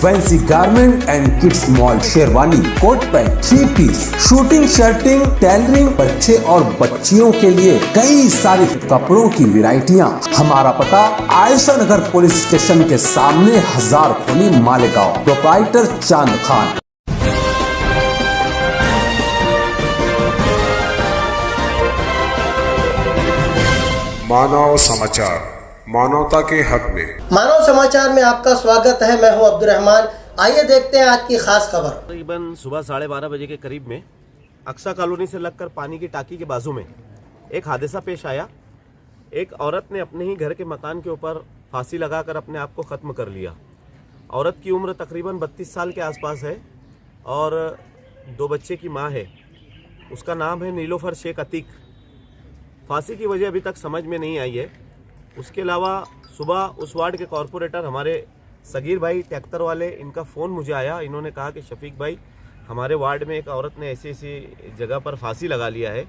Fancy garment and kids mall, sherwani, coat pant, 3 piece, suiting, shirting, tailoring, बच्चे और बच्चियों के लिए कई सारे कपड़ों की वैरायटियां। हमारा पता आयशा नगर पुलिस स्टेशन के सामने, हजार खोली, मालेगांव। प्रोप्राइटर चांद खान। मानव समाचार, मानवता के हक में। मानव समाचार में आपका स्वागत है। मैं हूं अब्दुल रहमान। आइए देखते हैं आज की खास खबर। तकरीबन सुबह 12:30 बजे के करीब में अक्सा कॉलोनी से लगकर पानी की टाकी के बाजू में एक हादसा पेश आया। एक औरत ने अपने ही घर के मकान के ऊपर फांसी लगाकर अपने आप को ख़त्म कर लिया। औरत की उम्र तकरीबन 32 साल के आसपास है और 2 बच्चे की माँ है। उसका नाम है नीलोफर शेख अतीक। फांसी की वजह अभी तक समझ में नहीं आई है। उसके अलावा सुबह उस वार्ड के कॉरपोरेटर हमारे सगीर भाई ट्रैक्टर वाले, इनका फ़ोन मुझे आया। इन्होंने कहा कि शफीक भाई, हमारे वार्ड में एक औरत ने ऐसी जगह पर फांसी लगा लिया है।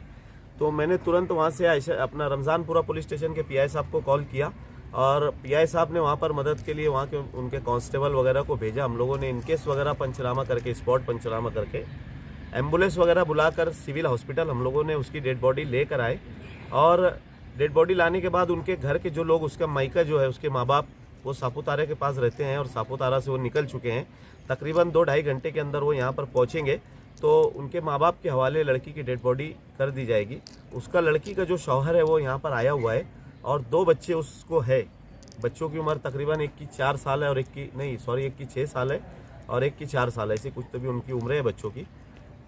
तो मैंने तुरंत वहाँ से अपना रमज़ानपुरा पुलिस स्टेशन के पीआई साहब को कॉल किया और पीआई साहब ने वहाँ पर मदद के लिए वहाँ के उनके कांस्टेबल वगैरह को भेजा। हम लोगों ने इनकेस वगैरह पंचनामा करके, स्पॉट पंचनामा करके, एम्बुलेंस वगैरह बुलाकर सिविल हॉस्पिटल हम लोगों ने उसकी डेड बॉडी लेकर आए। और डेड बॉडी लाने के बाद उनके घर के जो लोग, उसका मायका जो है, उसके माँ बाप, वो सापुतारा के पास रहते हैं और सापुतारा से वो निकल चुके हैं। तकरीबन 2-2.5 घंटे के अंदर वो यहाँ पर पहुँचेंगे तो उनके माँ बाप के हवाले लड़की की डेड बॉडी कर दी जाएगी। उसका लड़की का जो शौहर है वो यहाँ पर आया हुआ है और 2 बच्चे उसको है। बच्चों की उम्र तकरीबन एक की 4 साल है और एक की 6 साल है और एक की 4 साल है। ऐसी कुछ तभी उनकी उम्र है बच्चों की।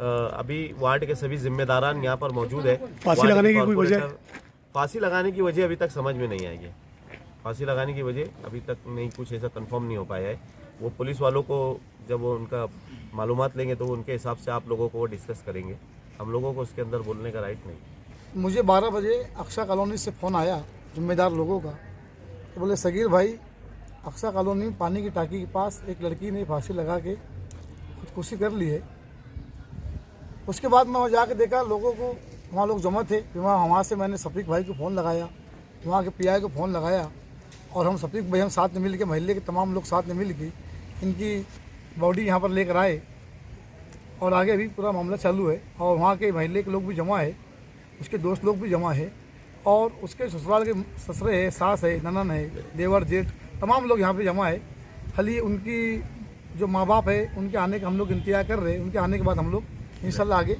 अभी वार्ड के सभी जिम्मेदारान यहाँ पर मौजूद है। फांसी लगाने की वजह अभी तक समझ में नहीं आई है। फांसी लगाने की वजह अभी तक नहीं, कुछ ऐसा कंफर्म नहीं हो पाया है। वो पुलिस वालों को जब वो उनका मालूमात लेंगे तो उनके हिसाब से आप लोगों को वो डिस्कस करेंगे। हम लोगों को उसके अंदर बोलने का राइट नहीं। मुझे 12 बजे अक्सा कॉलोनी से फ़ोन आया जिम्मेदार लोगों का, तो बोले सगीर भाई, अक्सा कॉलोनी में पानी की टाकी के पास एक लड़की ने फांसी लगा के खुदकुशी कर ली है। उसके बाद मैं वहाँ जाके देखा, लोगों को वहाँ लोग जमा थे। फिर वहाँ से मैंने शफीक भाई को फ़ोन लगाया, वहाँ के पीआई को फ़ोन लगाया और हम शफीक भाई, हम साथ में मिल के, महल्ले के तमाम लोग साथ में मिल के इनकी बॉडी यहाँ पर लेकर आए और आगे अभी पूरा मामला चालू है। और वहाँ के महल्ले के लोग भी जमा है, उसके दोस्त लोग भी जमा है और उसके ससुराल के ससुरे है, सास है, ननन है, देवर जेठ, तमाम लोग यहाँ पर जमा है। खाली उनकी जो माँ बाप है उनके आने का हम लोग इंतजार कर रहे हैं। उनके आने के बाद हम लोग इंशाल्लाह आगे,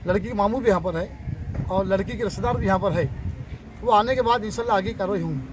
लड़की के मामू भी यहाँ पर है और लड़की के रिश्तेदार भी यहाँ पर है। वो आने के बाद इंशाल्लाह आगे कार्रवाई होंगी।